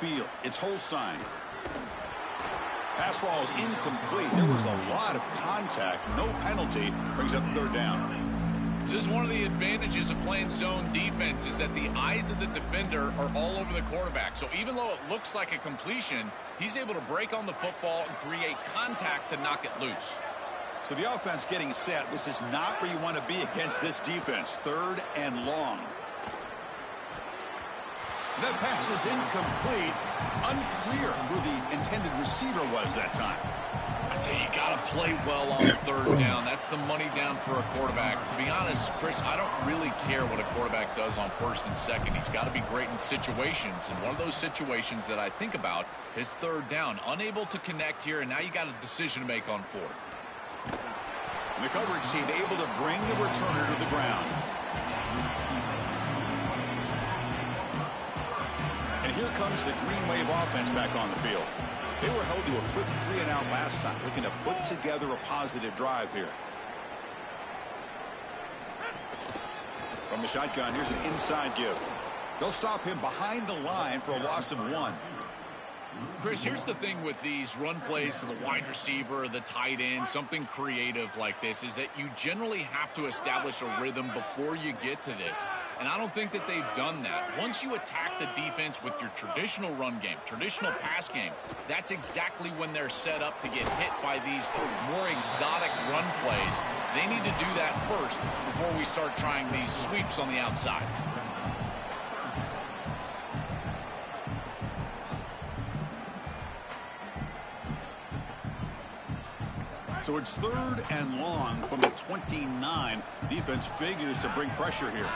field. It's Holstein. Pass ball is incomplete. There was a lot of contact. No penalty. Brings up third down. This is one of the advantages of playing zone defense is that the eyes of the defender are all over the quarterback. So even though it looks like a completion, he's able to break on the football and create contact to knock it loose. So the offense getting set. This is not where you want to be against this defense. Third and long. That pass is incomplete. Unclear who the intended receiver was that time. I tell you, you got to play well on third down. That's the money down for a quarterback. To be honest, Chris, I don't really care what a quarterback does on first and second. He's got to be great in situations. And one of those situations that I think about is third down. Unable to connect here, and now you got a decision to make on fourth. And the coverage team able to bring the returner to the ground. And here comes the Green Wave offense back on the field. They were held to a quick 3-and-out last time, looking to put together a positive drive here. From the shotgun, here's an inside give. They'll stop him behind the line for a loss of 1. Chris, here's the thing with these run plays to the wide receiver, the tight end, something creative like this, is that you generally have to establish a rhythm before you get to this. And I don't think that they've done that. Once you attack the defense with your traditional run game, traditional pass game, that's exactly when they're set up to get hit by these more exotic run plays. They need to do that first before we start trying these sweeps on the outside. So it's third and long from the 29. Defense figures to bring pressure here.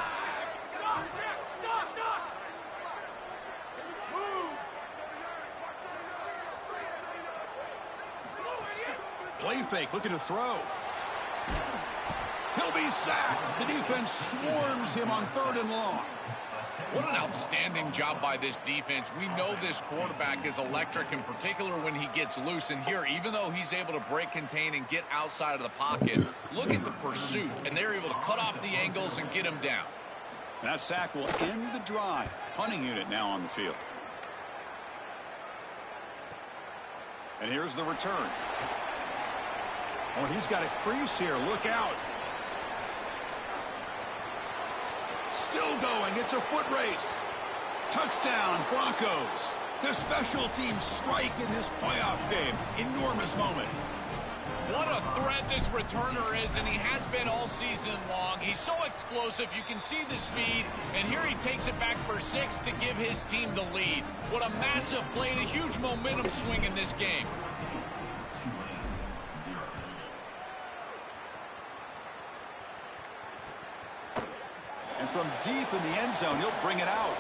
Play fake, looking to throw. He'll be sacked. The defense swarms him on third and long. What an outstanding job by this defense. We know this quarterback is electric, in particular when he gets loose. And here, even though he's able to break, contain, and get outside of the pocket, look at the pursuit. And they're able to cut off the angles and get him down. That sack will end the drive. Punting unit now on the field. And here's the return. Oh, he's got a crease here. Look out. Still going. It's a foot race. Touchdown, Broncos. The special teams strike in this playoff game. Enormous moment. What a threat this returner is, and he has been all season long. He's so explosive. You can see the speed, and here he takes it back for 6 to give his team the lead. What a massive play and a huge momentum swing in this game. And from deep in the end zone, he'll bring it out.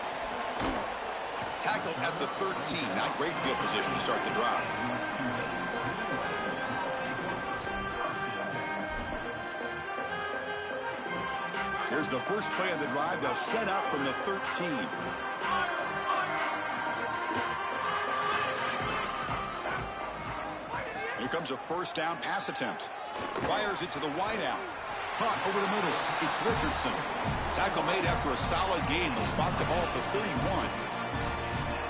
Tackle at the 13. Not great field position to start the drive. Here's the first play of the drive. They'll set up from the 13. Here comes a first down pass attempt. Fires it to the wideout. Caught over the middle. It's Richardson. Tackle made after a solid gain. They'll spot the ball for 31.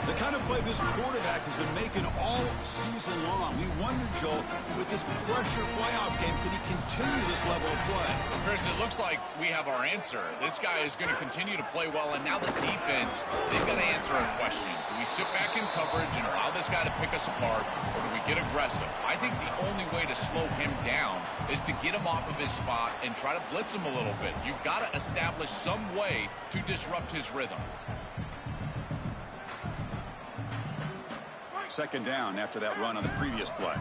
The kind of play this quarterback has been making all season long. We wonder, Joel, with this pressure playoff game, can he continue this level of play? Chris, it looks like we have our answer. This guy is going to continue to play well, and now the defense, they've got to answer a question. Do we sit back in coverage and allow this guy to pick us apart, or do we get aggressive? I think the only way to slow him down is to get him off of his spot and try to blitz him a little bit. You've got to establish some way to disrupt his rhythm. Second down after that run on the previous play.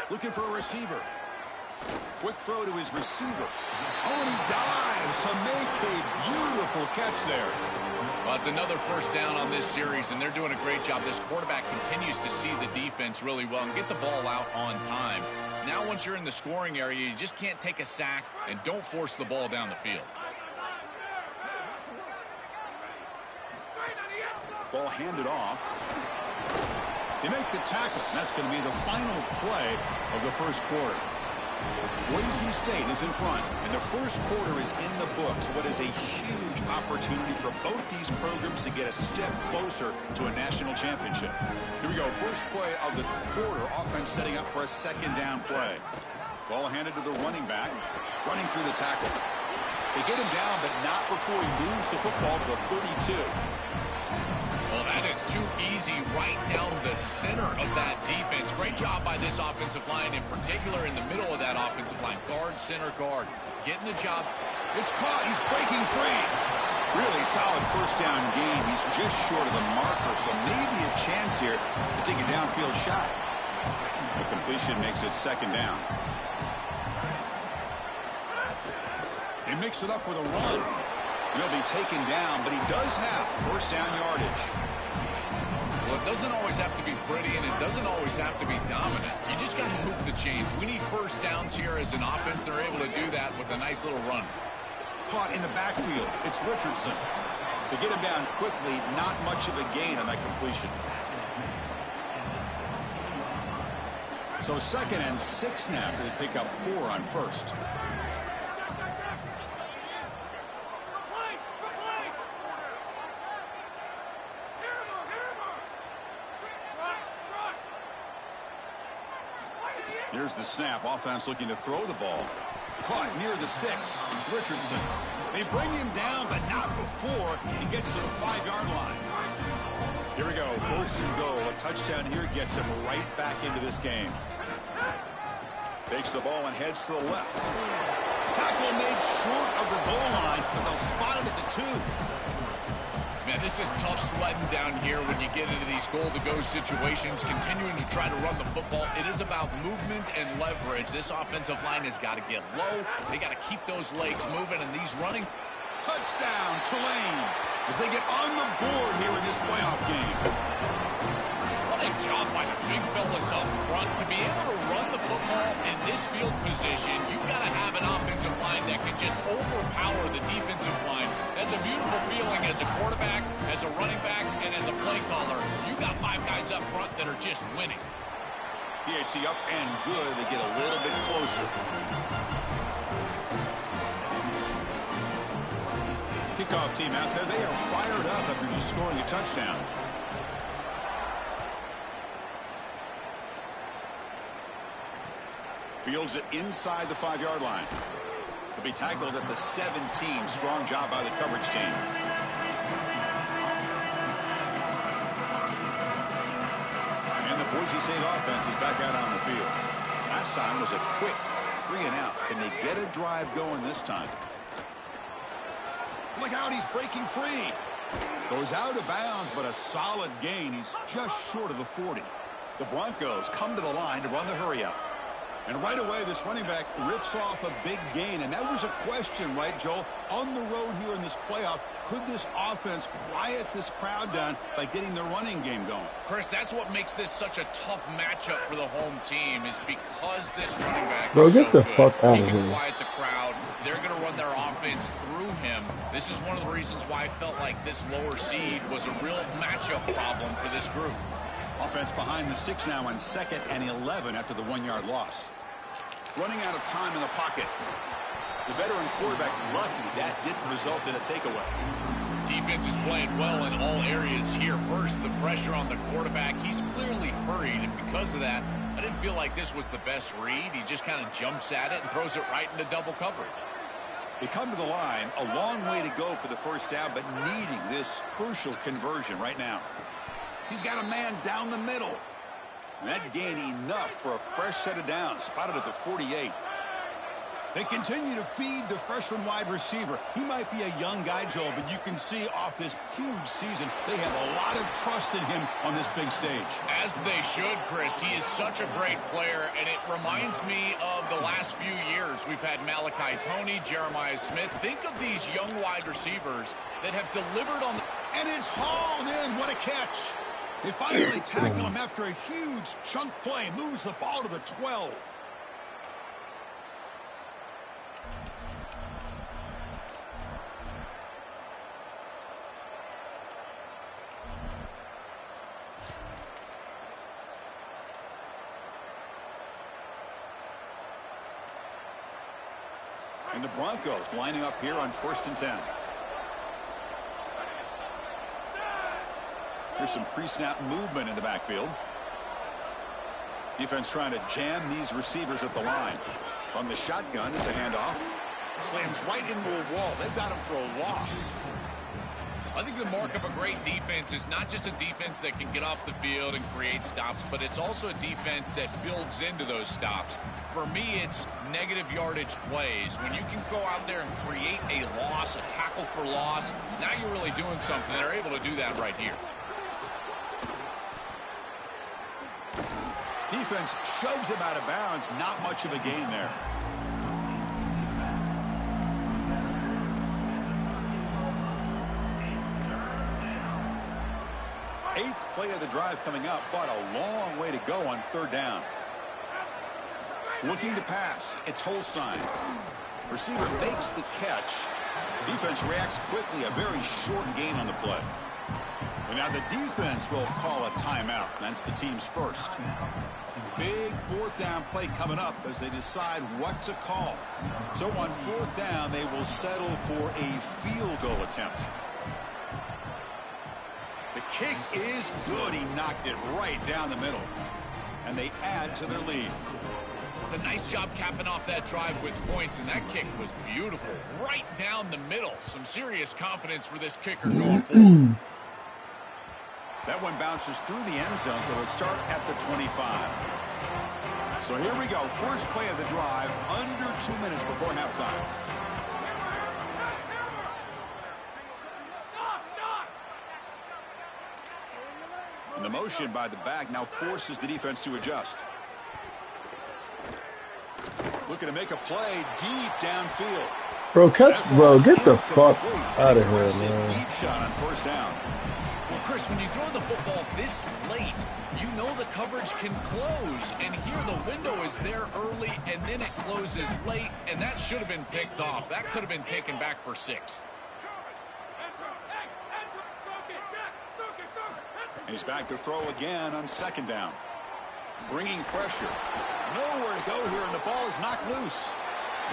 Looking for a receiver. Quick throw to his receiver. Oh, and he dives to make a beautiful catch there. Well, it's another first down on this series, and they're doing a great job. This quarterback continues to see the defense really well and get the ball out on time. Now, once you're in the scoring area, you just can't take a sack and don't force the ball down the field. Ball handed off. They make the tackle, and that's going to be the final play of the first quarter. Boise State is in front, and the first quarter is in the books. What is a huge opportunity for both these programs to get a step closer to a national championship. Here we go. First play of the quarter. Offense setting up for a second down play. Ball handed to the running back, running through the tackle. They get him down, but not before he moves the football to the 32. Well, that is too easy right down the center of that defense. Great job by this offensive line, in particular in the middle of that offensive line. Guard, center, guard. Getting the job. It's caught. He's breaking free. Really solid first down game. He's just short of the marker, so maybe a chance here to take a downfield shot. The completion makes it second down. They mix it up with a run. He'll be taken down, but he does have first down yardage. Well, it doesn't always have to be pretty, and it doesn't always have to be dominant. You just got to move the chains. We need first downs here as an offense. They're able to do that with a nice little run. Caught in the backfield. It's Richardson. To get him down quickly, not much of a gain on that completion. So 2nd and 6 now. They pick up 4 on first. Here's the snap. Offense looking to throw the ball. Caught near the sticks. It's Richardson. They bring him down, but not before he gets to the 5-yard line. Here we go. First and goal. A touchdown here gets him right back into this game. Takes the ball and heads to the left. Tackle made short of the goal line, but they'll spot it at the 2. Man, this is tough sledding down here when you get into these goal-to-go situations, continuing to try to run the football. It is about movement and leverage. This offensive line has got to get low. They got to keep those legs moving, and these running. Touchdown, Tulane, as they get on the board here in this playoff game. What a job by the big fellas up front. To be able to run the football in this field position, you've got to have an offensive line that can just overpower the defensive line. That's a beautiful feeling as a quarterback, as a running back, and as a play caller. You got 5 guys up front that are just winning. PAT up and good. They get a little bit closer. Kickoff team out there. They are fired up after just scoring a touchdown. Fields it inside the 5-yard line. He'll be tackled at the 17. Strong job by the coverage team. And the Boise State offense is back out on the field. Last time was a quick 3 and out. Can they get a drive going this time? Look out, he's breaking free. Goes out of bounds, but a solid gain. He's just short of the 40. The Broncos come to the line to run the hurry up. And right away, this running back rips off a big gain. And that was a question, right, Joel? On the road here in this playoff, could this offense quiet this crowd down by getting the running game going? Chris, that's what makes this such a tough matchup for the home team, is because this running back Bro, is get so the good. fuck out He of can here. quiet the crowd. They're going to run their offense through him. This is one of the reasons why I felt like this lower seed was a real matchup problem for this group. Offense behind the 6 now on 2nd and 11 after the 1-yard loss. Running out of time in the pocket. The veteran quarterback lucky that didn't result in a takeaway. Defense is playing well in all areas here. First, the pressure on the quarterback. He's clearly hurried, and because of that, I didn't feel like this was the best read. He just kind of jumps at it and throws it right into double coverage. They come to the line, a long way to go for the first down, but needing this crucial conversion right now. He's got a man down the middle. And that gained enough for a fresh set of downs, spotted at the 48. They continue to feed the freshman wide receiver. He might be a young guy, Joel, but you can see off this huge season, they have a lot of trust in him on this big stage. As they should, Chris. He is such a great player, and it reminds me of the last few years. We've had Malachi Toney, Jeremiah Smith. Think of these young wide receivers that have delivered on the... And it's hauled in. What a catch. They finally tackle him after a huge chunk play. Moves the ball to the 12. And the Broncos lining up here on 1st and 10. Here's some pre-snap movement in the backfield. Defense trying to jam these receivers at the line. From the shotgun, it's a handoff. Slams right into a wall. They've got him for a loss. I think the mark of a great defense is not just a defense that can get off the field and create stops, but it's also a defense that builds into those stops. For me, it's negative yardage plays. When you can go out there and create a loss, a tackle for loss, now you're really doing something. They're able to do that right here. Defense shoves him out of bounds. Not much of a gain there. Eighth play of the drive coming up, but a long way to go on 3rd down. Looking to pass. It's Holstein. Receiver makes the catch. Defense reacts quickly. A very short gain on the play. And now the defense will call a timeout. That's the team's first. Big 4th down play coming up as they decide what to call. So on 4th down, they will settle for a field goal attempt. The kick is good. He knocked it right down the middle. And they add to their lead. It's a nice job capping off that drive with points, and that kick was beautiful. Right down the middle. Some serious confidence for this kicker going forward. That one bounces through the end zone, so they'll start at the 25. So here we go. First play of the drive, under 2 minutes before halftime. And the motion by the back now forces the defense to adjust. Looking to make a play deep downfield. Bro, get the fuck out of here, man. Deep shot on 1st down. Well, Chris, when you throw the football this late, you know the coverage can close. And here the window is there early, and then it closes late, and that should have been picked off. That could have been taken back for 6. He's back to throw again on 2nd down. Bringing pressure. Nowhere to go here, and the ball is knocked loose.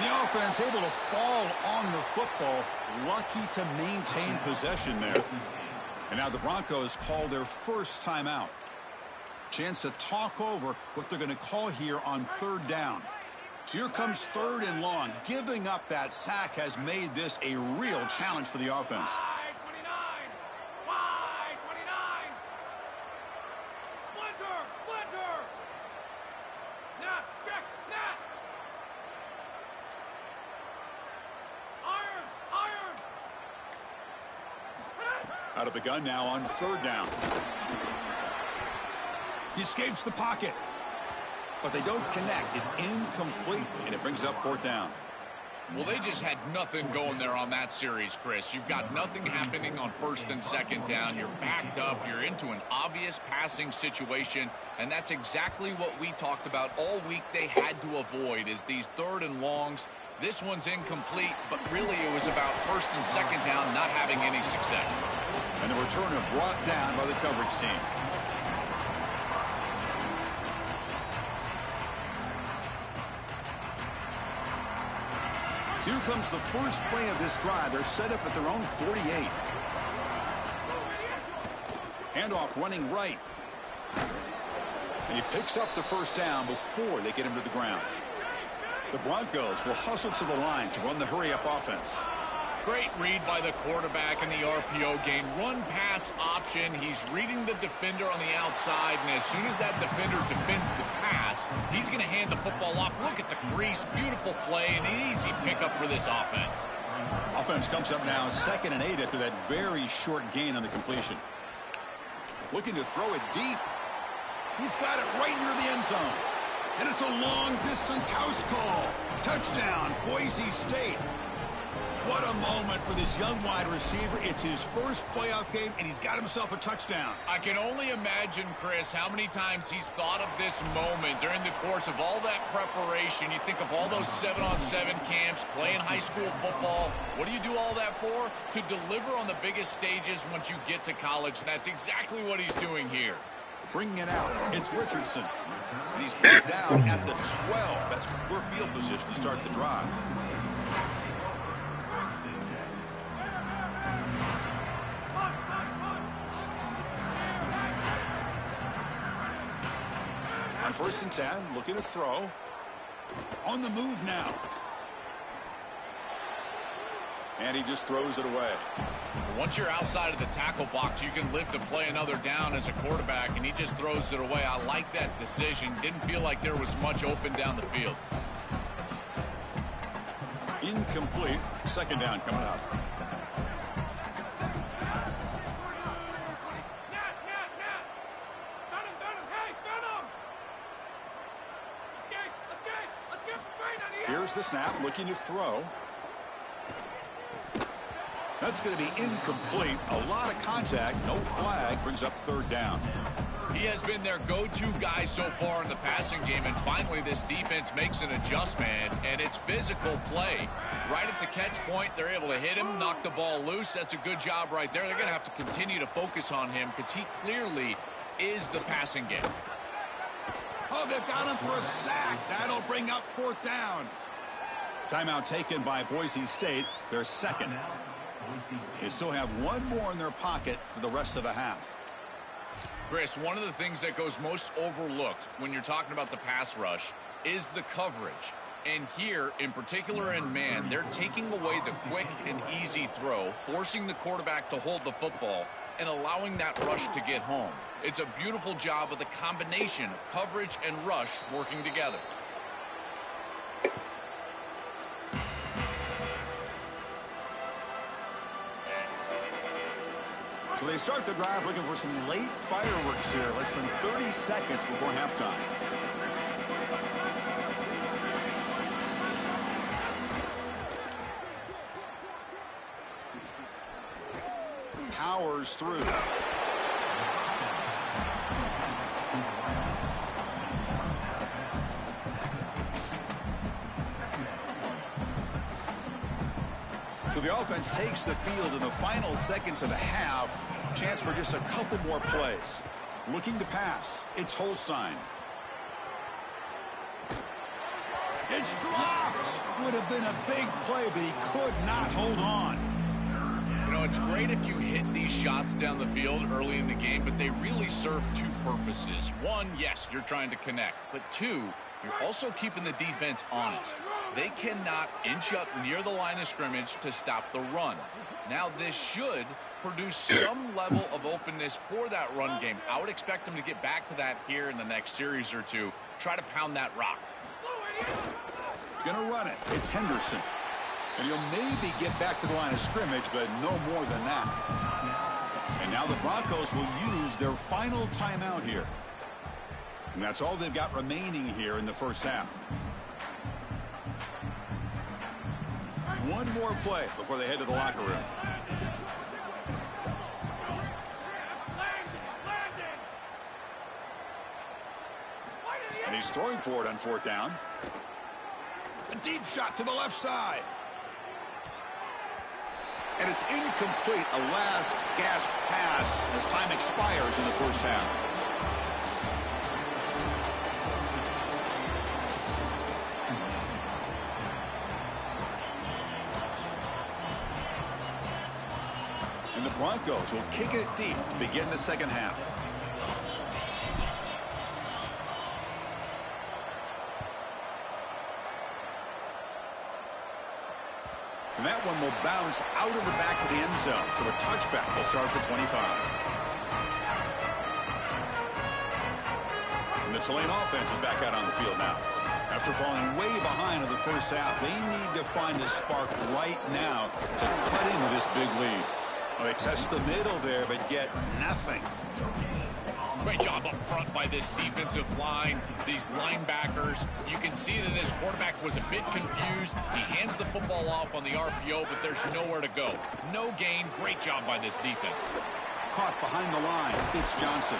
The offense able to fall on the football. Lucky to maintain possession there. And now the Broncos call their first timeout. Chance to talk over what they're going to call here on 3rd down. So here comes 3rd and long. Giving up that sack has made this a real challenge for the offense. Out of the gun now on 3rd down. He escapes the pocket. But they don't connect. It's incomplete, and it brings up 4th down. Well, they just had nothing going there on that series, Chris. You've got nothing happening on 1st and 2nd down. You're backed up. You're into an obvious passing situation, and that's exactly what we talked about all week they had to avoid is these 3rd and longs. This one's incomplete, but really it was about 1st and 2nd down not having any success. And the returner brought down by the coverage team. Here comes the first play of this drive. They're set up at their own 48. Handoff running right. And he picks up the 1st down before they get him to the ground. The Broncos will hustle to the line to run the hurry-up offense. Great read by the quarterback in the RPO game. Run-pass option. He's reading the defender on the outside, and as soon as that defender defends the pass, he's going to hand the football off. Look at the crease. Beautiful play, and an easy pickup for this offense. Offense comes up now 2nd and 8 after that very short gain on the completion. Looking to throw it deep. He's got it right near the end zone. And it's a long-distance house call. Touchdown, Boise State. What a moment for this young wide receiver. It's his first playoff game, and he's got himself a touchdown. I can only imagine, Chris, how many times he's thought of this moment during the course of all that preparation. You think of all those 7-on-7 camps, playing high school football. What do you do all that for? To deliver on the biggest stages once you get to college, and that's exactly what he's doing here. Bringing it out, it's Richardson. And he's put down at the 12. That's poor field position to start the drive. First and 10, looking to throw. On the move now. And he just throws it away. Once you're outside of the tackle box, you can live to play another down as a quarterback, and he just throws it away. I like that decision. Didn't feel like there was much open down the field. Incomplete. Second down coming up. Here's the snap, looking to throw. That's going to be incomplete. A lot of contact, no flag, brings up third down. He has been their go-to guy so far in the passing game, and finally this defense makes an adjustment, and it's physical play. Right at the catch point, they're able to hit him, knock the ball loose. That's a good job right there. They're going to have to continue to focus on him because he clearly is the passing game. Oh, they've got him for a sack. That'll bring up fourth down. Timeout taken by Boise State, their second. They still have one more in their pocket for the rest of the half. Chris, one of the things that goes most overlooked when you're talking about the pass rush is the coverage. And here, in particular in man, they're taking away the quick and easy throw, forcing the quarterback to hold the football, and allowing that rush to get home. It's a beautiful job of the combination of coverage and rush working together. So they start the drive looking for some late fireworks here, less than 30 seconds before halftime. Powers through. So the offense takes the field in the final seconds of the half. Chance for just a couple more plays. Looking to pass. It's Holstein. It's dropped. Would have been a big play, but he could not hold on. You know, it's great if you hit these shots down the field early in the game, but they really serve two purposes. One, yes, you're trying to connect. But two, you're also keeping the defense honest. They cannot inch up near the line of scrimmage to stop the run. Now, this should produce some level of openness for that run game. I would expect them to get back to that here in the next series or two. Try to pound that rock. Gonna run it. It's Henderson. And he'll maybe get back to the line of scrimmage, but no more than that. And now the Broncos will use their final timeout here. And that's all they've got remaining here in the first half. One more play before they head to the locker room. And he's throwing for it on fourth down. A deep shot to the left side. And it's incomplete. A last gasp pass as time expires in the first half. And the Broncos will kick it deep to begin the second half. And that one will bounce out of the back of the end zone. So a touchback will start at the 25. And the Tulane offense is back out on the field now. After falling way behind in the first half, they need to find a spark right now to cut into this big lead. Well, they test the middle there, but get nothing. Great job up front by this defensive line, these linebackers. You can see that his quarterback was a bit confused. He hands the football off on the RPO, but there's nowhere to go. No gain. Great job by this defense. Caught behind the line. It's Johnson.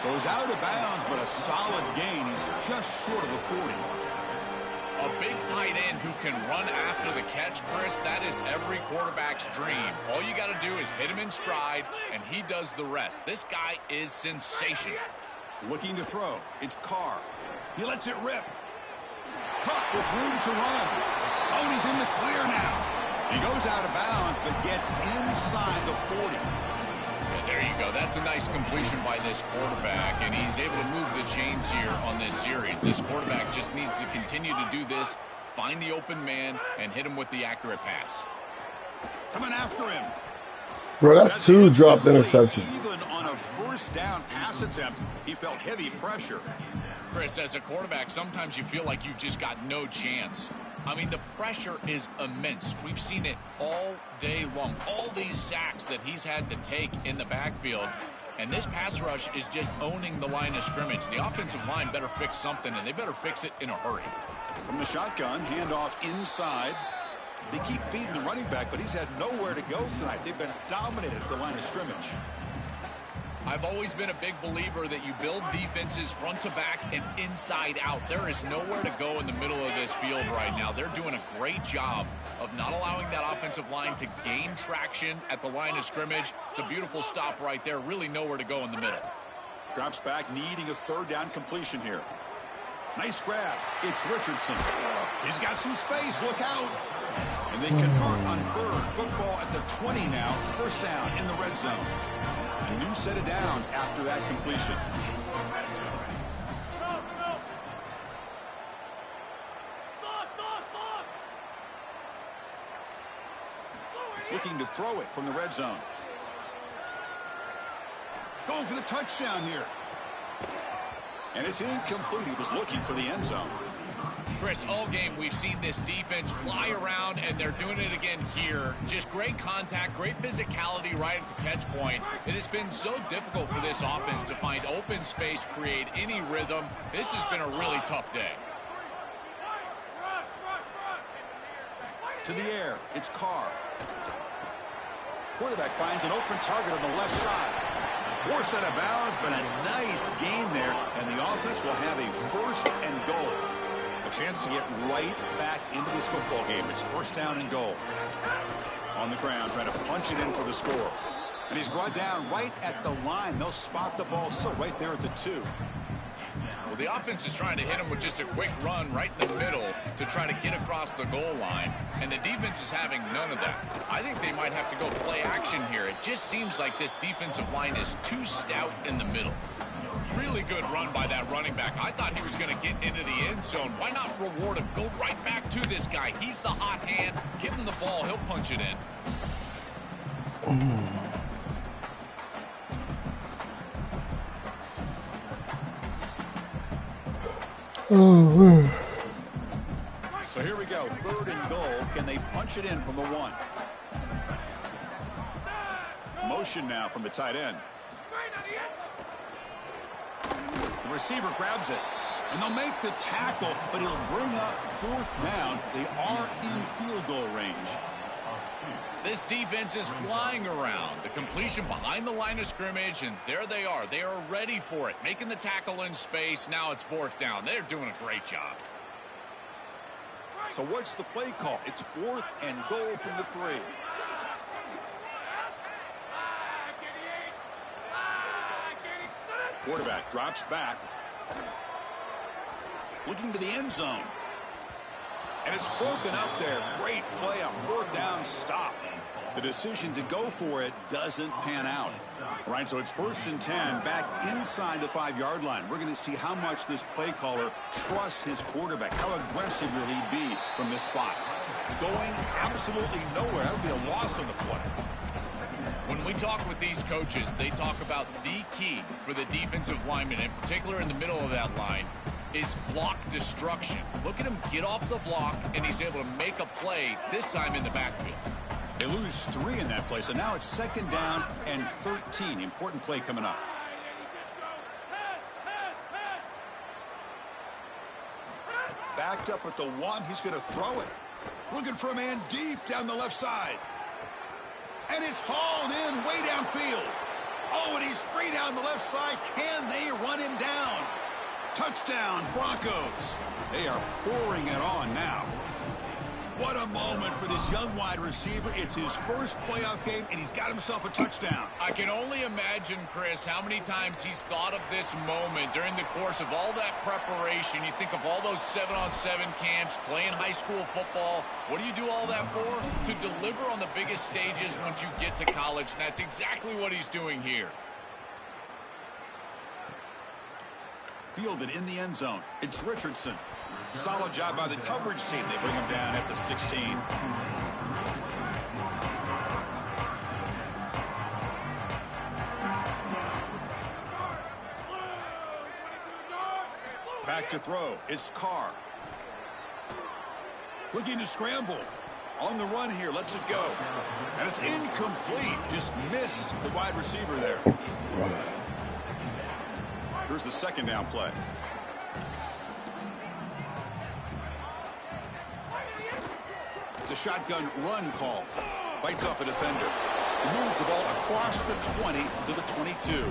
Goes out of bounds, but a solid gain. He's just short of the 40. A big tight end who can run after the catch, Chris, that is every quarterback's dream. All you got to do is hit him in stride, and he does the rest. This guy is sensational. Looking to throw. It's Carr. He lets it rip. Caught with room to run. Oh, and he's in the clear now. He goes out of bounds, but gets inside the 40. There you go. That's a nice completion by this quarterback, and he's able to move the chains here on this series. This quarterback just needs to continue to do this, find the open man, and hit him with the accurate pass. Coming after him. Bro, that's 2 dropped interceptions. Even on a first down pass attempt, he felt heavy pressure. Chris, as a quarterback, sometimes you feel like you've just got no chance. I mean, the pressure is immense. We've seen it all day long. All these sacks that he's had to take in the backfield. And this pass rush is just owning the line of scrimmage. The offensive line better fix something, and they better fix it in a hurry. From the shotgun, handoff inside. They keep feeding the running back, but he's had nowhere to go tonight. They've been dominated at the line of scrimmage. I've always been a big believer that you build defenses front to back and inside out. There is nowhere to go in the middle of this field right now. They're doing a great job of not allowing that offensive line to gain traction at the line of scrimmage. It's a beautiful stop right there. Really nowhere to go in the middle. Drops back, needing a third down completion here. Nice grab. It's Richardson. He's got some space. Look out. And they convert on third. Football at the 20 now. First down in the red zone. A new set of downs after that completion. Looking to throw it from the red zone. Going for the touchdown here. And it's incomplete. He was looking for the end zone. Chris, all game we've seen this defense fly around, and they're doing it again here. Just great contact, great physicality right at the catch point. It has been so difficult for this offense to find open space, create any rhythm. This has been a really tough day. To the air, it's Carr. Quarterback finds an open target on the left side. Forced out of bounds, but a nice gain there, and the offense will have a first and goal. A chance to get right back into this football game. It's first down and goal. On the ground, trying to punch it in for the score. And he's brought down right at the line. They'll spot the ball still right there at the 2. Well, the offense is trying to hit him with just a quick run right in the middle to try to get across the goal line. And the defense is having none of that. I think they might have to go play action here. It just seems like this defensive line is too stout in the middle. Really good run by that running back. I thought he was going to get into the end zone. Why not reward him? Go right back to this guy. He's the hot hand. Give him the ball. He'll punch it in. So here we go. Third and goal. Can they punch it in from the 1? Motion now from the tight end. The receiver grabs it, and they'll make the tackle, but he'll bring up fourth down. They are in field goal range. This defense is flying around. The completion behind the line of scrimmage, and there they are. They are ready for it, making the tackle in space. Now it's fourth down. They're doing a great job. So what's the play call? It's fourth and goal from the 3. Quarterback drops back. Looking to the end zone. And it's broken up there. Great play, a fourth down stop. The decision to go for it doesn't pan out. All right, so it's first and 10 back inside the 5-yard line. We're going to see how much this play caller trusts his quarterback. How aggressive will he be from this spot? Going absolutely nowhere. That would be a loss on the play. When we talk with these coaches, they talk about the key for the defensive lineman, in particular in the middle of that line, is block destruction. Look at him get off the block, and he's able to make a play, this time in the backfield. They lose 3 in that play, so now it's second down and 13. Important play coming up. Backed up at the 1. He's going to throw it. Looking for a man deep down the left side. And it's hauled in way downfield. Oh, and he's free down the left side. Can they run him down? Touchdown, Broncos. They are pouring it on now. What a moment for this young wide receiver. It's his first playoff game, and he's got himself a touchdown. I can only imagine, Chris, how many times he's thought of this moment during the course of all that preparation. You think of all those 7-on-7 camps, playing high school football. What do you do all that for? To deliver on the biggest stages once you get to college, and that's exactly what he's doing here. Fielded in the end zone. It's Richardson. Solid job by the coverage team. They bring him down at the 16. Back to throw. It's Carr. Looking to scramble. On the run here. Lets it go. And it's incomplete. Just missed the wide receiver there. Here's the second down play. It's a shotgun run call. Fights off a defender. He moves the ball across the 20 to the 22.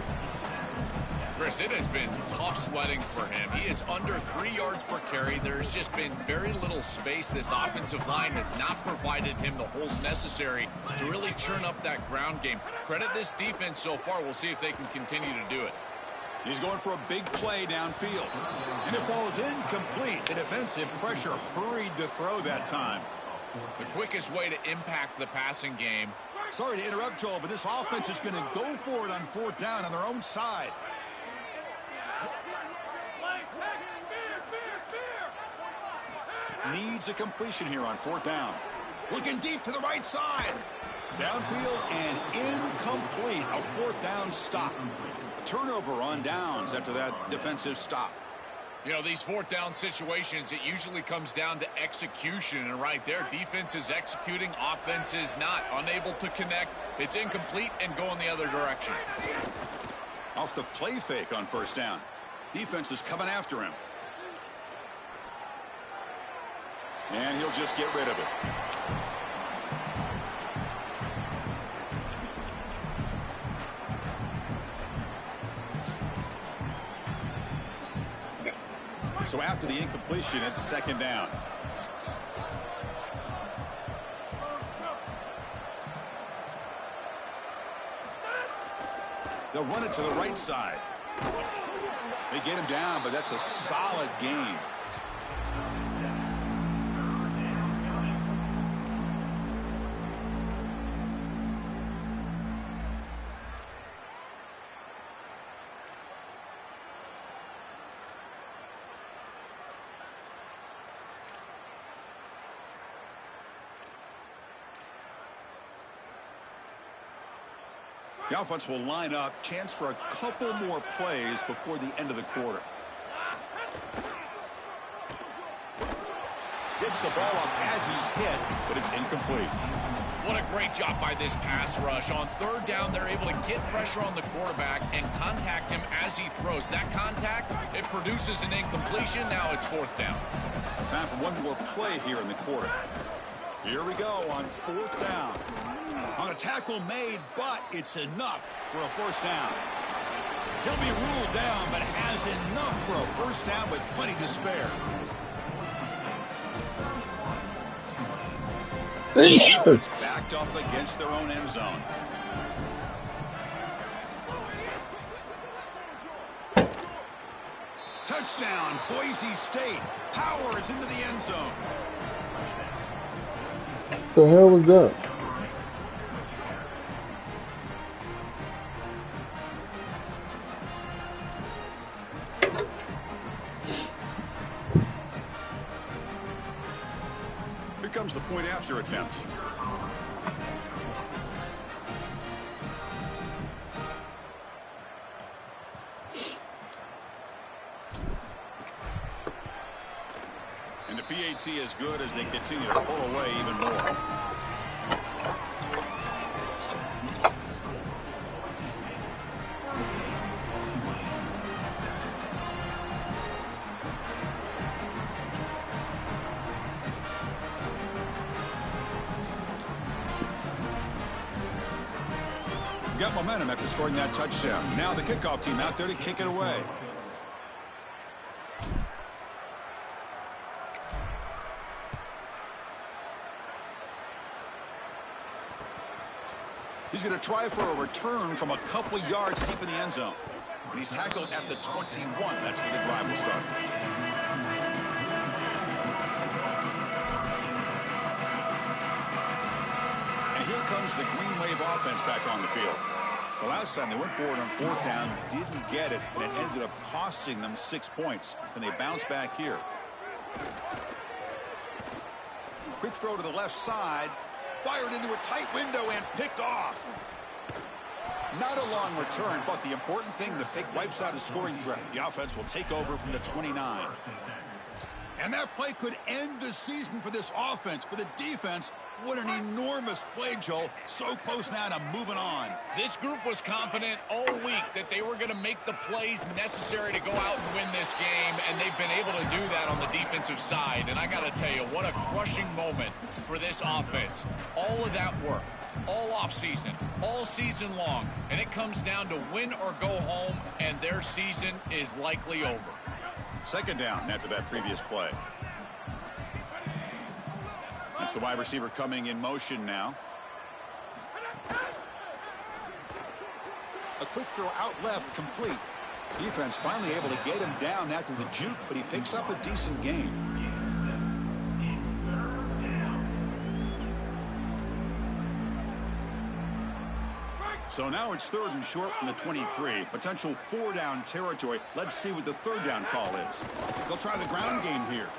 Chris, it has been tough sledding for him. He is under 3 yards per carry. There's just been very little space. This offensive line has not provided him the holes necessary to really churn up that ground game. Credit this defense so far. We'll see if they can continue to do it. He's going for a big play downfield. And it falls incomplete. The defensive pressure hurried to throw that time. The quickest way to impact the passing game. Sorry to interrupt, Joel, but this offense is going to go for it on fourth down on their own side. Needs a completion here on fourth down. Looking deep to the right side. Downfield and incomplete. A fourth down stop. Turnover on downs after that defensive stop. You know, these fourth down situations, it usually comes down to execution. And right there, defense is executing, offense is not. Unable to connect. It's incomplete and going the other direction. Off the play fake on first down. Defense is coming after him. And he'll just get rid of it. So after the incompletion, it's second down. They'll run it to the right side. They get him down, but that's a solid gain. The offense will line up. Chance for a couple more plays before the end of the quarter. Gets the ball up as he's hit, but it's incomplete. What a great job by this pass rush. On third down, they're able to get pressure on the quarterback and contact him as he throws. That contact, it produces an incompletion. Now it's fourth down. Time for one more play here in the quarter. Here we go on fourth down. On a tackle made, but it's enough for a first down. He'll be ruled down, but has enough for a first down with plenty to spare. Defense backed up against their own end zone. Touchdown, Boise State. Powers into the end zone. What the hell was that? Here comes the point after attempt. And the PAT is good as they continue to pull away even more. Got momentum after scoring that touchdown. Now the kickoff team out there to kick it away. He's going to try for a return from a couple of yards deep in the end zone. And he's tackled at the 21. That's where the drive will start. And here comes the Green Wave offense back on the field. The last time they went forward on fourth down, didn't get it, and it ended up costing them 6 points. And they bounce back here. Quick throw to the left side. Fired into a tight window and picked off. Not a long return, but the important thing, the pick wipes out a scoring threat. The offense will take over from the 29. And that play could end the season for this offense. For the defense, what an enormous play, Joel. So close now to moving on. This group was confident all week that they were going to make the plays necessary to go out and win this game, and they've been able to do that on the defensive side. And I got to tell you, what a crushing moment for this offense. All of that work, all offseason, all season long, and it comes down to win or go home, and their season is likely over. Second down after that previous play. It's the wide receiver coming in motion now. A quick throw out left, complete. Defense finally able to get him down after the juke, but he picks up a decent gain. So now it's 3rd and short from the 23. Potential 4-down territory. Let's see what the 3rd down call is. They'll try the ground game here.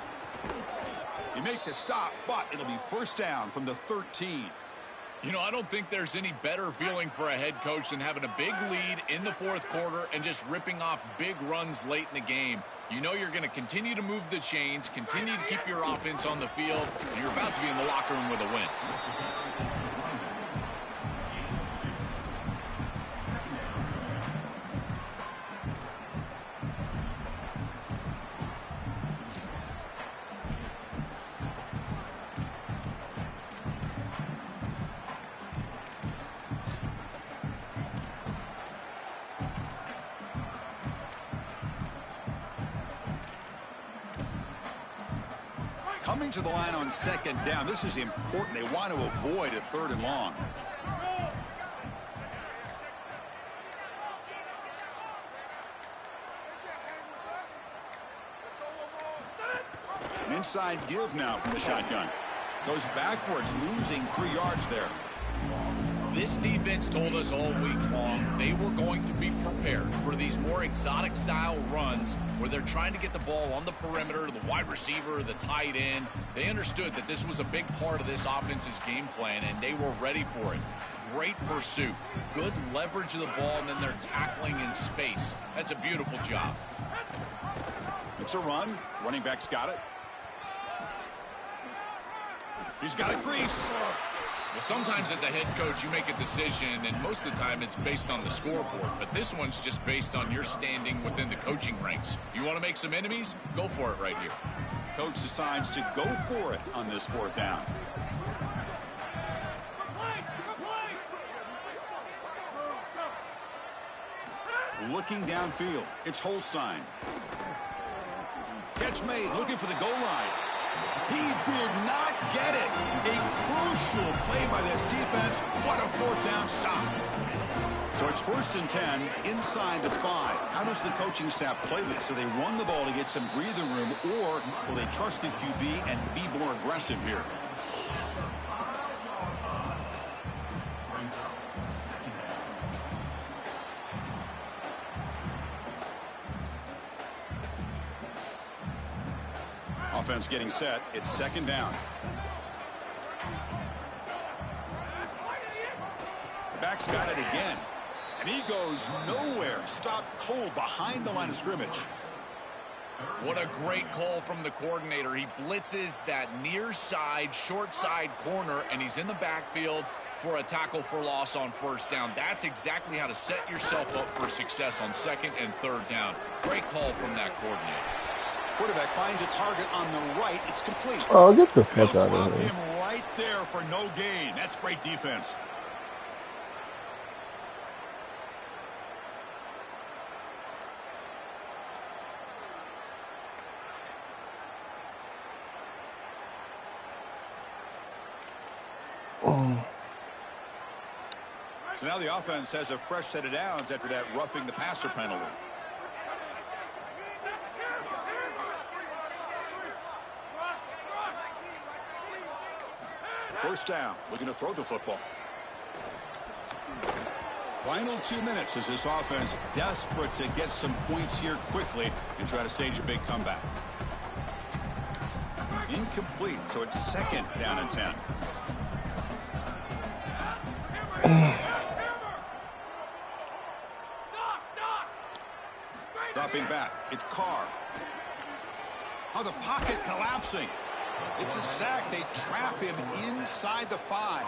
You make the stop, but it'll be 1st down from the 13. You know, I don't think there's any better feeling for a head coach than having a big lead in the 4th quarter and just ripping off big runs late in the game. You know you're going to continue to move the chains, continue to keep your offense on the field, and you're about to be in the locker room with a win. Coming to the line on 2nd down. This is important. They want to avoid a 3rd and long. An inside give now from the shotgun. Goes backwards, losing 3 yards there. This defense told us all week long they were going to be prepared for these more exotic style runs where they're trying to get the ball on the perimeter, the wide receiver, the tight end. They understood that this was a big part of this offense's game plan, and they were ready for it. Great pursuit, good leverage of the ball, and then they're tackling in space. That's a beautiful job. It's a run. Running back's got it. He's got a crease. Well, sometimes as a head coach, you make a decision, and most of the time it's based on the scoreboard. But this one's just based on your standing within the coaching ranks. You want to make some enemies? Go for it right here. Coach decides to go for it on this 4th down. Looking downfield. It's Holstein. Catch made. Looking for the goal line. He did not get it. A crucial play by this defense. What a 4th down stop. So it's 1st and 10 inside the 5. How does the coaching staff play this? Do they run the ball to get some breathing room, or will they trust the QB and be more aggressive here? Offense getting set. It's 2nd down. The back's got it again. And he goes nowhere. Stopped cold behind the line of scrimmage. What a great call from the coordinator. He blitzes that near side, short side corner, and he's in the backfield for a tackle for loss on 1st down. That's exactly how to set yourself up for success on 2nd and 3rd down. Great call from that coordinator. Quarterback finds a target on the right. It's complete. Oh, get the fuck out Drop of here. him right there for no gain. That's great defense. So now the offense has a fresh set of downs after that roughing the passer penalty. First down, looking to throw the football. Final 2 minutes as this offense desperate to get some points here quickly and try to stage a big comeback. Incomplete, so it's second down and 10. Dropping back, it's Carr. Oh, the pocket collapsing. It's a sack. They trap him inside the 5.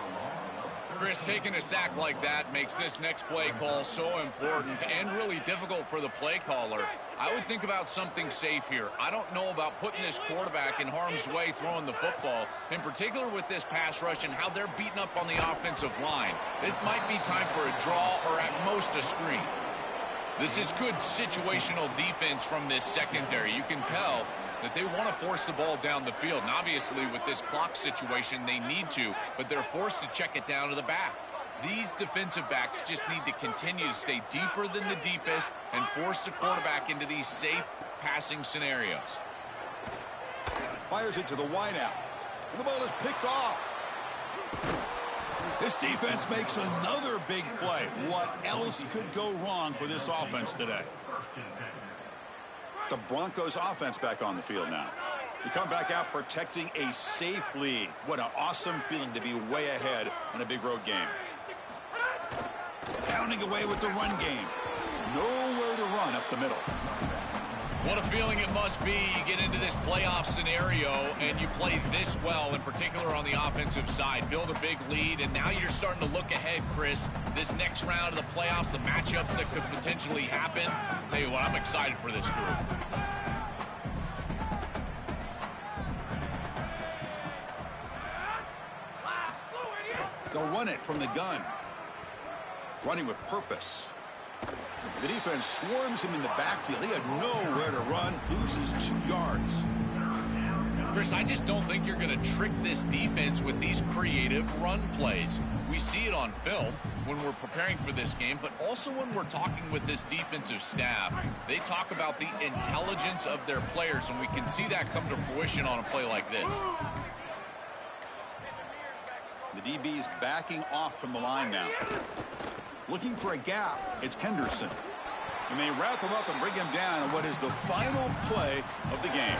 Chris, taking a sack like that makes this next play call so important and really difficult for the play caller. I would think about something safe here. I don't know about putting this quarterback in harm's way throwing the football, in particular with this pass rush and how they're beating up on the offensive line. It might be time for a draw or at most a screen. This is good situational defense from this secondary. You can tell that they want to force the ball down the field. And obviously, with this clock situation, they need to, but they're forced to check it down to the back. These defensive backs just need to continue to stay deeper than the deepest and force the quarterback into these safe passing scenarios. Fires it to the wideout. And the ball is picked off. This defense makes another big play. What else could go wrong for this offense today? The Broncos offense back on the field now. You come back out protecting a safe lead. What an awesome feeling to be way ahead in a big road game. Pounding away with the run game. Nowhere to run up the middle. What a feeling it must be. You get into this playoff scenario and you play this well, in particular on the offensive side. Build a big lead, and now you're starting to look ahead, Chris. This next round of the playoffs, the matchups that could potentially happen. I'll tell you what, I'm excited for this group. They'll run it from the gun. Running with purpose. The defense swarms him in the backfield. He had nowhere to run, loses 2 yards. Chris, I just don't think you're going to trick this defense with these creative run plays. We see it on film when we're preparing for this game, but also when we're talking with this defensive staff. They talk about the intelligence of their players, and we can see that come to fruition on a play like this. The DB is backing off from the line now. Looking for a gap. It's Henderson. And they wrap him up and bring him down on what is the final play of the game.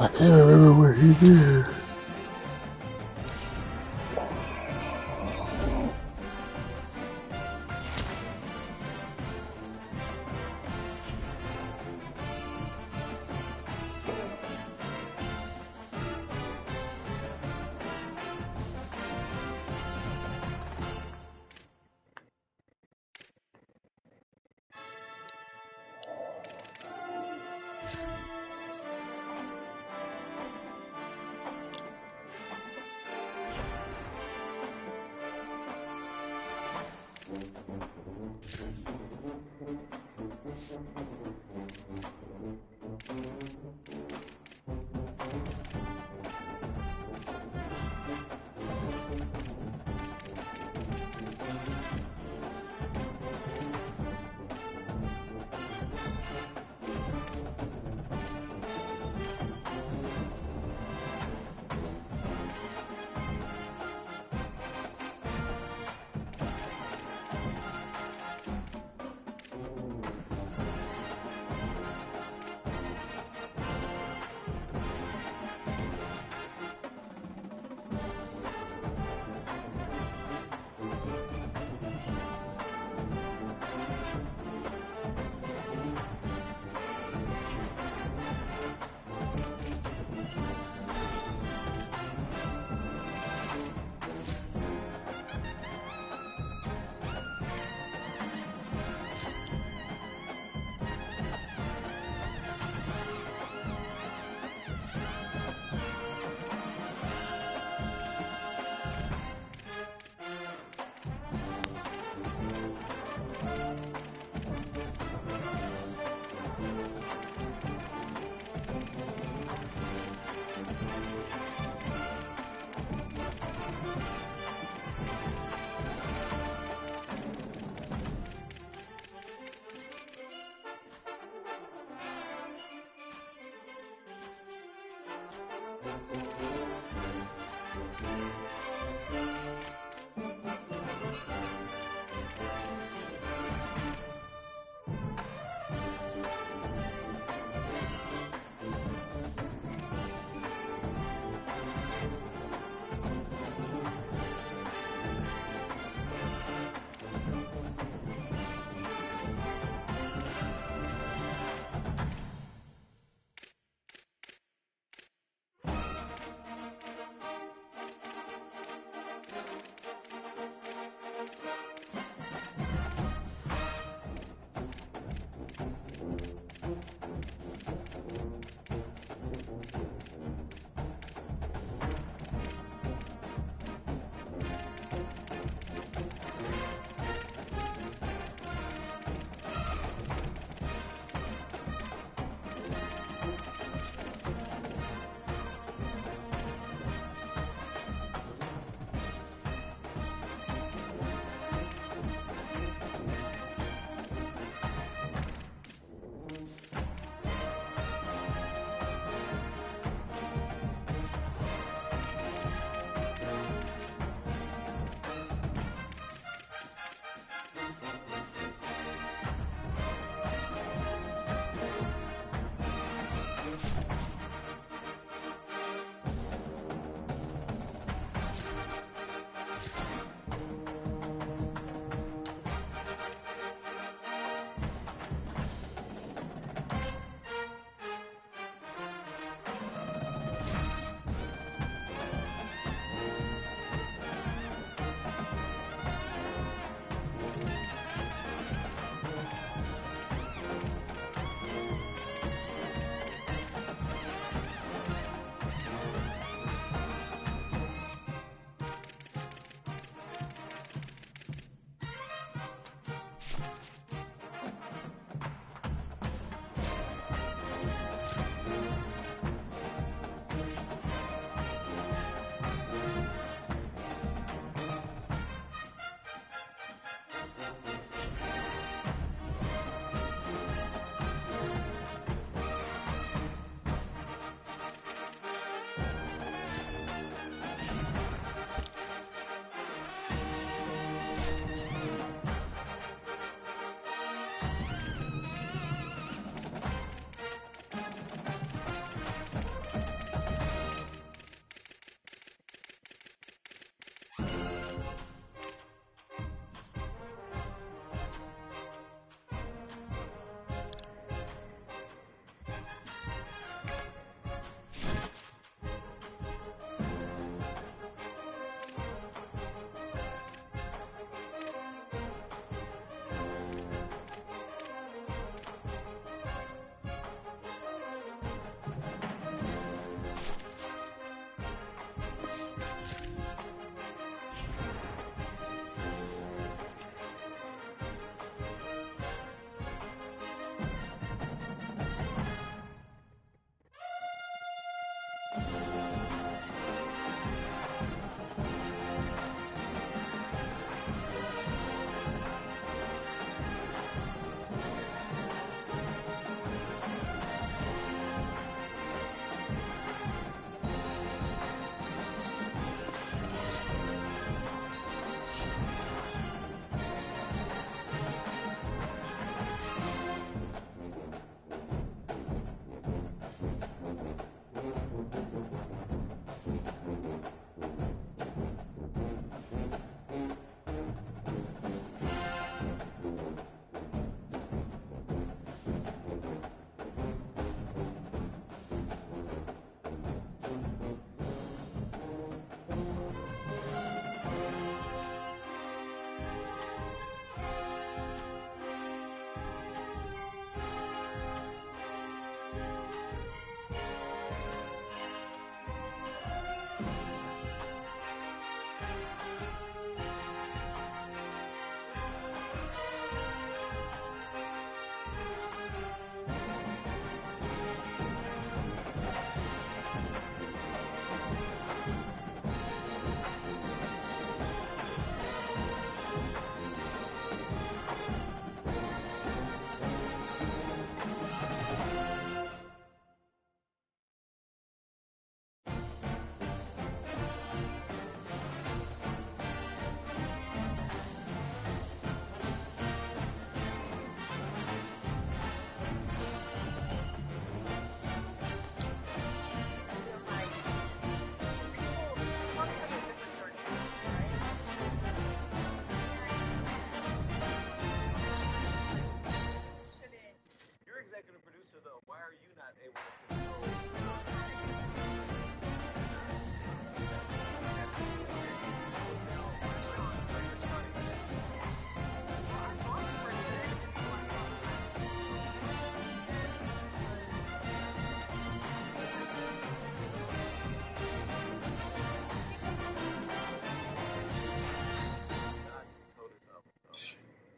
I can't remember what he did.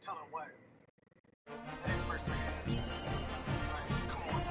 Tell him what? Hey, first thing. Come on.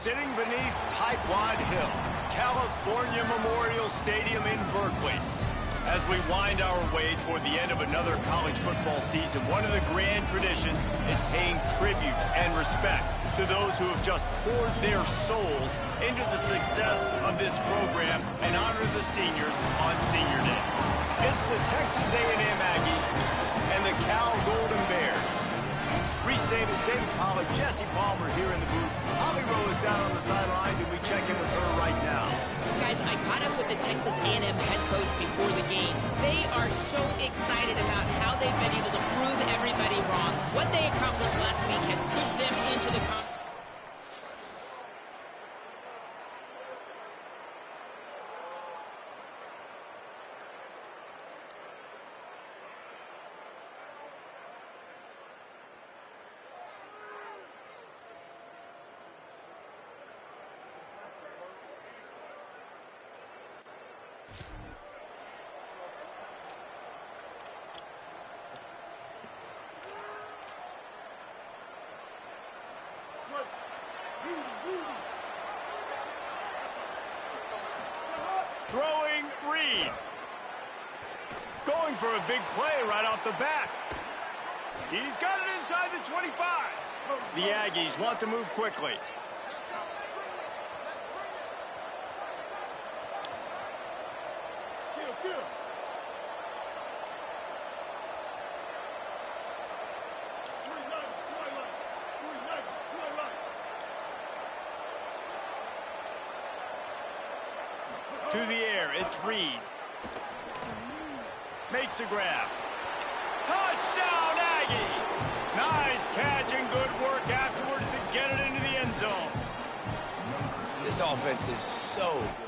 Sitting beneath Tightwad Hill, California Memorial Stadium in Berkeley. As we wind our way toward the end of another college football season, one of the grand traditions is paying tribute and respect to those who have just poured their souls into the success of this program and honor the seniors on Senior Day. It's the Texas A&M Aggies and the Cal Golden Bears. Reese Davis, David Pollack, Jesse Palmer here in the booth. Holly Rowe is down on the sidelines, and we check in with her right now. Guys, I caught up with the Texas A&M head coach before the game. They are so excited about how they've been able to prove everybody wrong. What they accomplished last week has pushed them into the conference. Throwing Reed. Going for a big play right off the bat. He's got it inside the 25. The Aggies want to move quickly. To the air, it's Reed. Makes the grab. Touchdown, Aggies! Nice catch and good work afterwards to get it into the end zone. This offense is so good.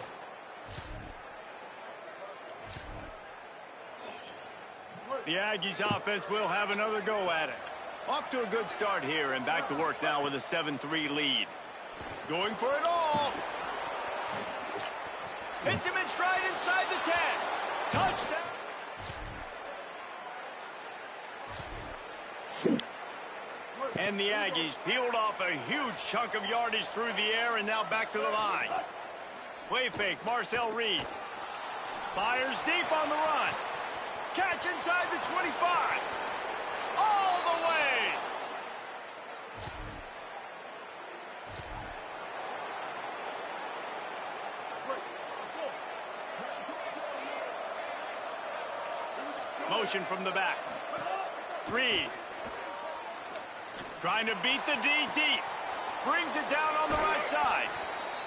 The Aggies offense will have another go at it. Off to a good start here and back to work now with a 7-3 lead. Going for it all. Hits him in stride inside the 10. Touchdown. And the Aggies peeled off a huge chunk of yardage through the air and now back to the line. Play fake, Marcel Reed. Fires deep on the run. Catch inside the 25. All the way. Motion from the back. Reed. Trying to beat the D deep. Brings it down on the right side.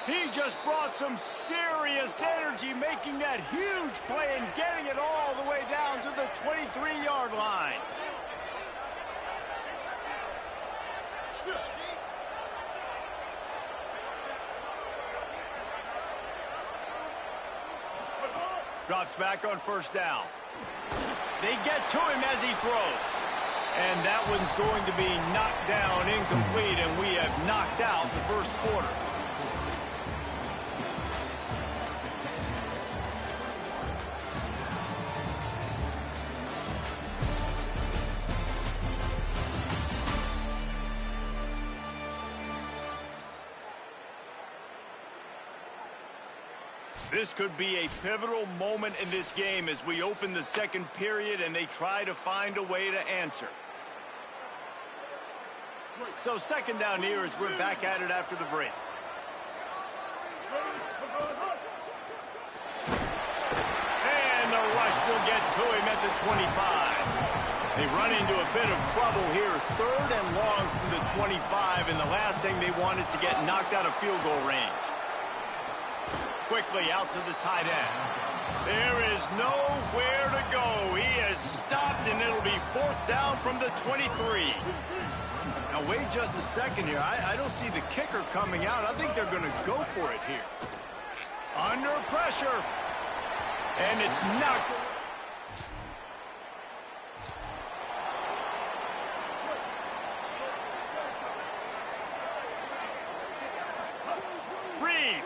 He just brought some serious energy, making that huge play and getting it all the way down to the 23-yard line. Drops back on first down. They get to him as he throws. And that one's going to be knocked down incomplete, and we have knocked out the first quarter. This could be a pivotal moment in this game as we open the second period and they try to find a way to answer. So second down here as we're back at it after the break. And the rush will get to him at the 25. They run into a bit of trouble here, 3rd and long from the 25, and the last thing they want is to get knocked out of field goal range. Quickly out to the tight end. There is nowhere to go. He has stopped, and it'll be 4th down from the 23. Now, wait just a second here. I don't see the kicker coming out. I think they're going to go for it here. Under pressure. And it's knocked. Reed.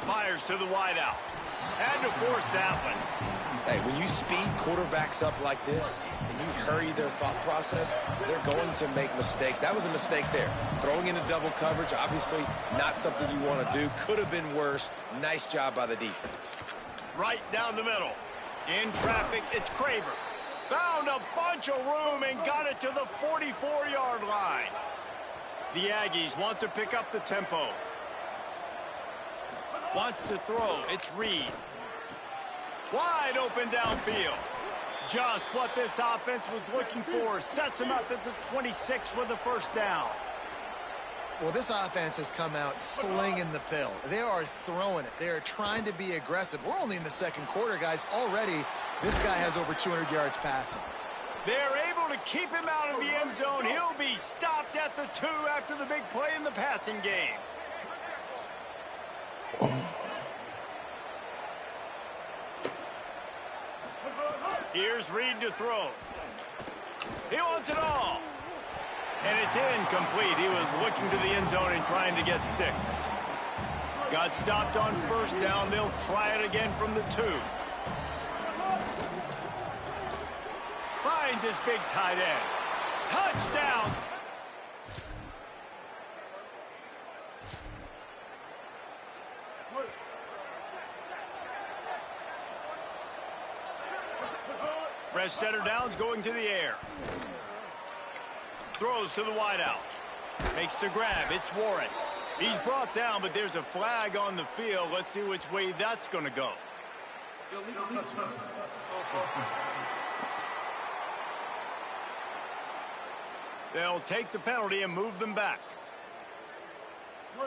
Fires to the wideout. Had to force that one. Hey, when you speed quarterbacks up like this and you hurry their thought process, they're going to make mistakes. That was a mistake there. Throwing into double coverage, obviously not something you want to do. Could have been worse. Nice job by the defense. Right down the middle. In traffic, it's Craver. Found a bunch of room and got it to the 44-yard line. The Aggies want to pick up the tempo. Wants to throw. It's Reed. Wide open downfield. Just what this offense was looking for. Sets him up at the 26 with the first down. Well, this offense has come out slinging the pill. They are throwing it. They are trying to be aggressive. We're only in the second quarter, guys. Already, this guy has over 200 yards passing. They're able to keep him out of the end zone. He'll be stopped at the 2 after the big play in the passing game. Here's Reed to throw. He wants it all. And it's incomplete. He was looking to the end zone and trying to get 6. Got stopped on first down. They'll try it again from the 2. Finds his big tight end. Touchdown. Fresh center downs going to the air. Throws to the wideout. Makes the grab. It's Warren. He's brought down, but there's a flag on the field. Let's see which way that's going to go. They'll take the penalty and move them back.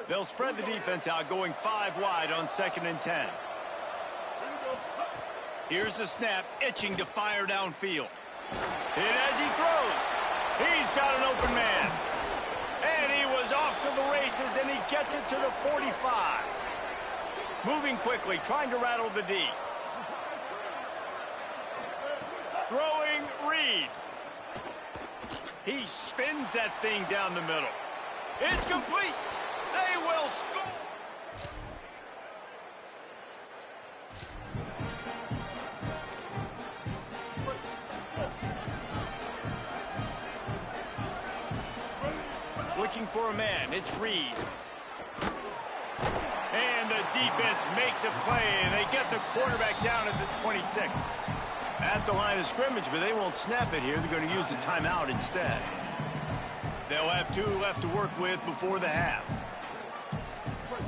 They'll spread the defense out, going 5 wide on 2nd and 10. Here's the snap, itching to fire downfield. Hit as he throws. He's got an open man. And he was off to to the races, and he gets it to the 45. Moving quickly, trying to rattle the D. Throwing Reed. He spins that thing down the middle. It's complete. They will score. Looking for a man. It's Reed. And the defense makes a play, and they get the quarterback down at the 26. At the line of scrimmage, but they won't snap it here. They're going to use the timeout instead. They'll have 2 left to work with before the half.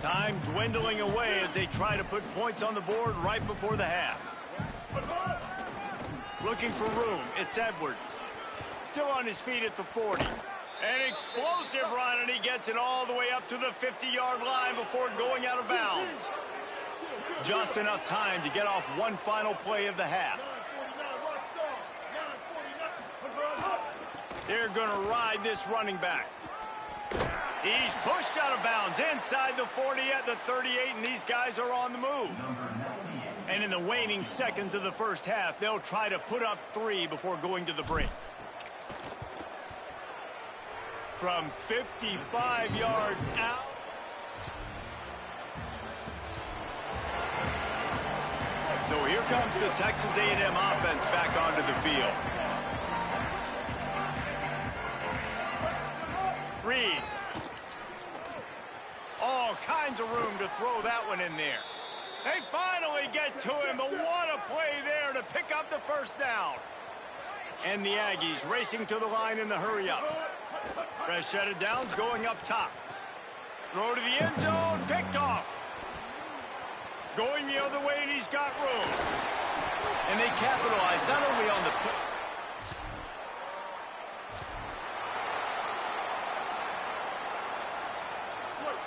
Time dwindling away as they try to put points on the board right before the half. Looking for room. It's Edwards. Still on his feet at the 40. An explosive run, and he gets it all the way up to the 50-yard line before going out of bounds. Just enough time to get off one final play of the half. They're going to ride this running back. He's pushed out of bounds inside the 40 at the 38, and these guys are on the move. And in the waning seconds of the first half, they'll try to put up 3 before going to the break. From 55 yards out. So here comes the Texas A&M offense back onto the field. Reed. All kinds of room to throw that one in there. They finally get to him, but what a play there to pick up the first down. And the Aggies racing to the line in the hurry-up. Fresh set of downs going up top. Throw to the end zone, picked off. Going the other way, and he's got room. And they capitalize not only on the...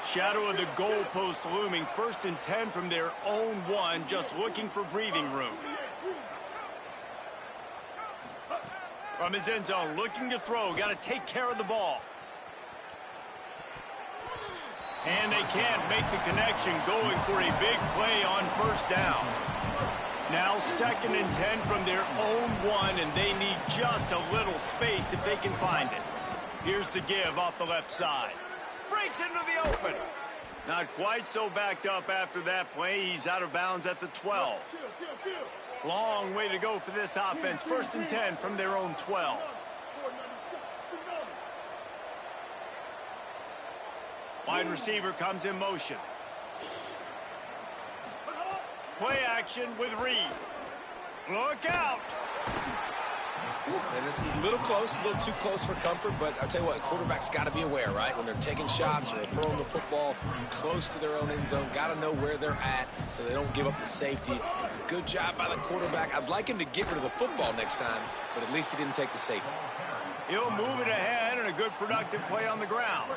Shadow of the goalpost looming. 1st and 10 from their own 1, just looking for breathing room. From his end zone, looking to throw. Got to take care of the ball. And they can't make the connection, going for a big play on 1st down. Now 2nd and 10 from their own 1, and they need just a little space if they can find it. Here's the give off the left side. Breaks into the open. Not quite so backed up after that play. He's out of bounds at the 12. Long way to go for this offense. 1st and 10 from their own 12. Wide receiver comes in motion. Play action with Reed. Look out. And it's a little close, a little too close for comfort, but I'll tell you what, quarterback's got to be aware, right? When they're taking shots or they're throwing the football close to their own end zone, got to know where they're at so they don't give up the safety. Good job by the quarterback. I'd like him to get rid of the football next time, but at least he didn't take the safety. He'll move it ahead, and a good productive play on the ground.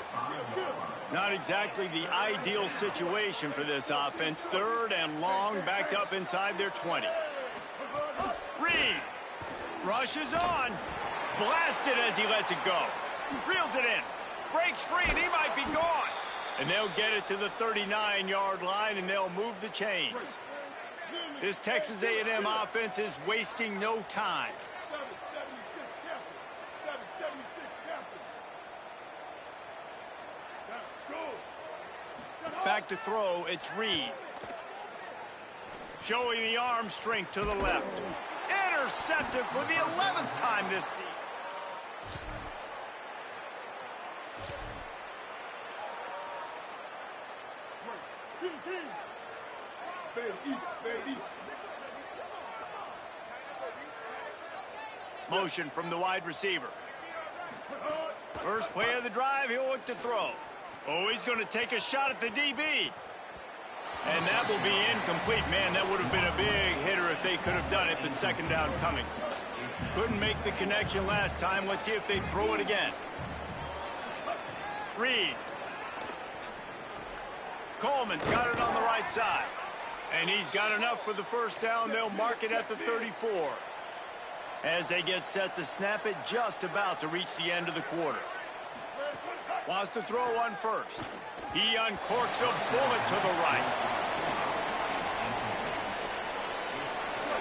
Not exactly the ideal situation for this offense. 3rd and long, backed up inside their 20. Reed. Rushes on. Blasted as he lets it go. Reels it in. Breaks free, and he might be gone. And they'll get it to the 39-yard line, and they'll move the chains. This Texas A&M offense is wasting no time. Back to throw, it's Reed. Showing the arm strength to the left. Intercepted for the 11th time this season. Motion from the wide receiver. First play of the drive, he'll look to throw. Oh, he's going to take a shot at the DB. And that will be incomplete. Man, that would have been a big hitter if they could have done it, but 2nd down coming. Couldn't make the connection last time. Let's see if they throw it again. Reed. Coleman's got it on the right side. And he's got enough for the 1st down. They'll mark it at the 34. As they get set to snap it, just about to reach the end of the quarter. Wants to throw on first. He uncorks a bullet to the right.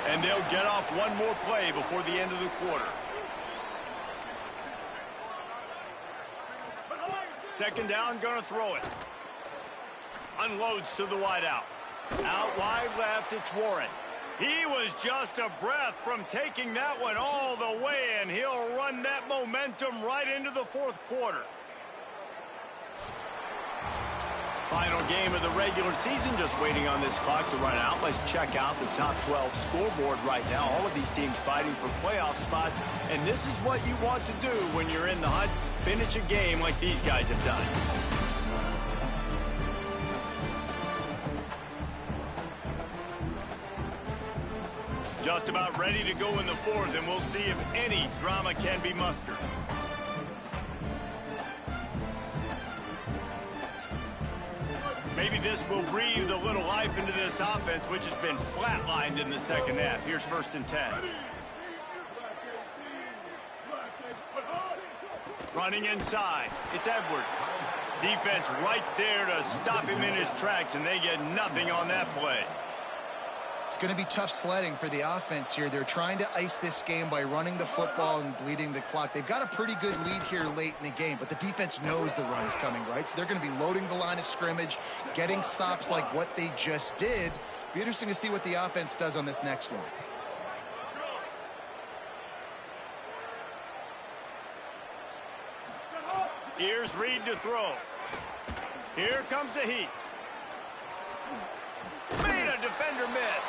And they'll get off one more play before the end of the quarter. Second down, gonna throw it. Unloads to the wideout. Out wide left, it's Warren. He was just a breath from taking that one all the way, and he'll run that momentum right into the fourth quarter. Final game of the regular season, just waiting on this clock to run out. Let's check out the top 12 scoreboard right now. All of these teams fighting for playoff spots, and this is what you want to do when you're in the hunt. Finish a game like these guys have done. Just about ready to go in the fourth, and we'll see if any drama can be mustered. Maybe this will breathe a little life into this offense, which has been flatlined in the second half. Here's 1st and 10. Running inside, it's Edwards. Defense right there to stop him in his tracks, and they get nothing on that play. It's going to be tough sledding for the offense here. They're trying to ice this game by running the football and bleeding the clock. They've got a pretty good lead here late in the game, but the defense knows the run's coming, right? So they're going to be loading the line of scrimmage, getting stops like what they just did. Be interesting to see what the offense does on this next one. Here's Reed to throw. Here comes the heat. Made a defender miss.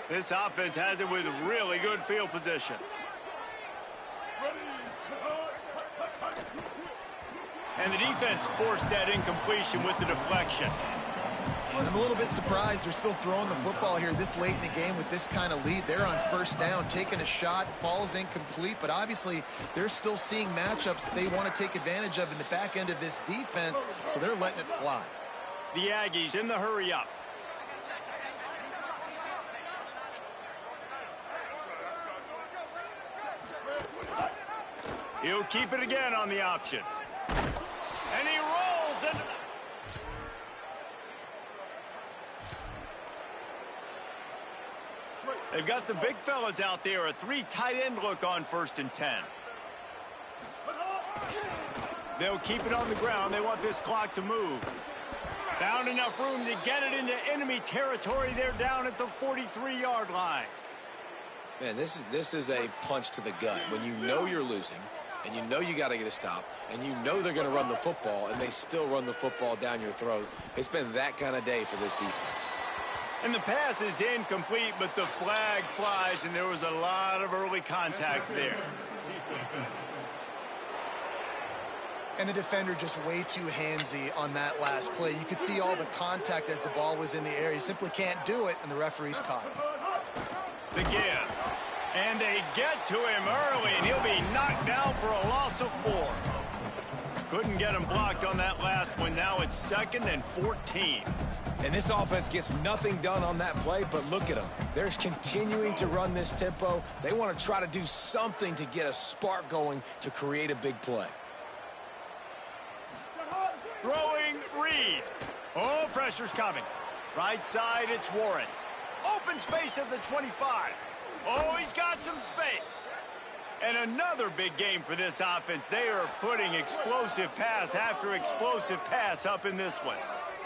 This offense has it with really good field position. And the defense forced that incompletion with the deflection. I'm a little bit surprised they're still throwing the football here this late in the game with this kind of lead. They're on 1st down, taking a shot, falls incomplete, but obviously they're still seeing matchups that they want to take advantage of in the back end of this defense, so they're letting it fly. The Aggies in the hurry up. He'll keep it again on the option. And he rolls into the... They've got the big fellas out there, a 3 tight end look on 1st and 10. They'll keep it on the ground. They want this clock to move. Found enough room to get it into enemy territory. They're down at the 43-yard line. Man, this is a punch to the gut. When you know you're losing, and you know you got to get a stop, and you know they're going to run the football, and they still run the football down your throat. It's been that kind of day for this defense. And the pass is incomplete, but the flag flies, and there was a lot of early contact there. And the defender just way too handsy on that last play. You could see all the contact as the ball was in the air. He simply can't do it, and the referee's caught him. The give. And they get to him early, and he'll be knocked down for a loss of 4. Couldn't get him blocked on that last one. Now it's 2nd and 14. And this offense gets nothing done on that play, but look at them. They're continuing to run this tempo. They want to try to do something to get a spark going to create a big play. Throwing Reed. Oh, pressure's coming. Right side, it's Warren. Open space at the 25. Oh, he's got some space. And another big game for this offense. They are putting explosive pass after explosive pass up in this one.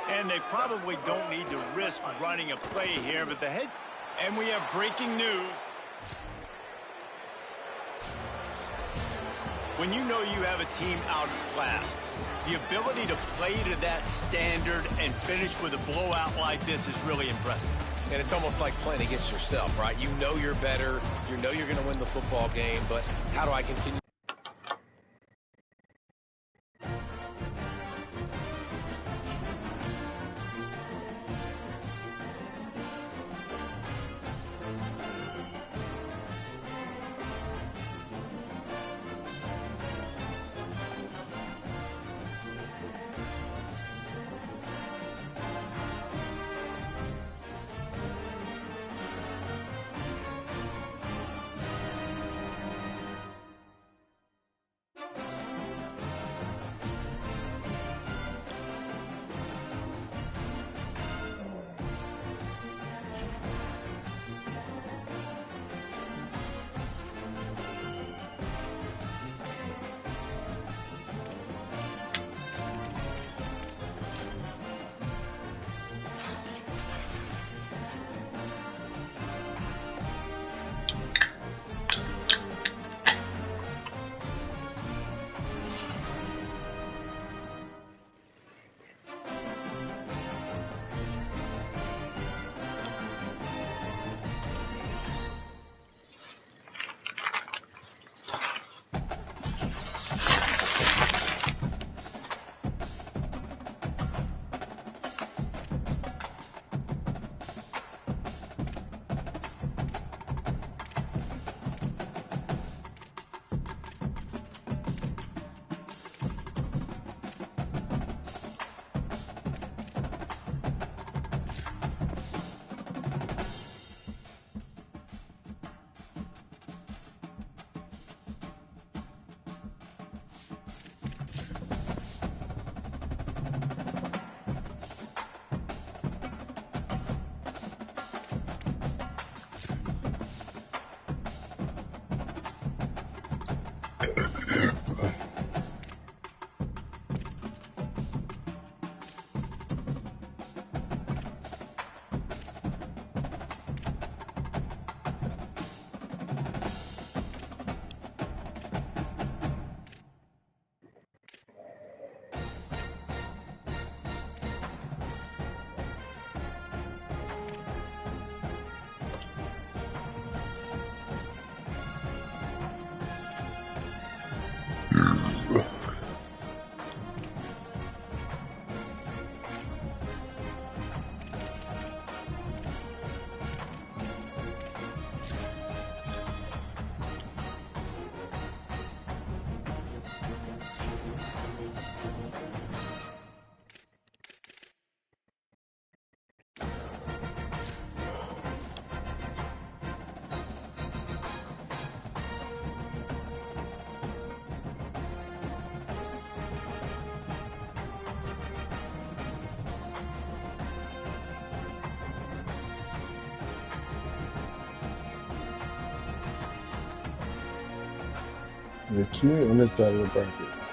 And they probably don't need to risk running a play here, but the head... And we have breaking news. When you know you have a team outclassed, the ability to play to that standard and finish with a blowout like this is really impressive. And it's almost like playing against yourself, right? You know you're better. You know you're going to win the football game, but how do I continue? The key on this side of the bracket.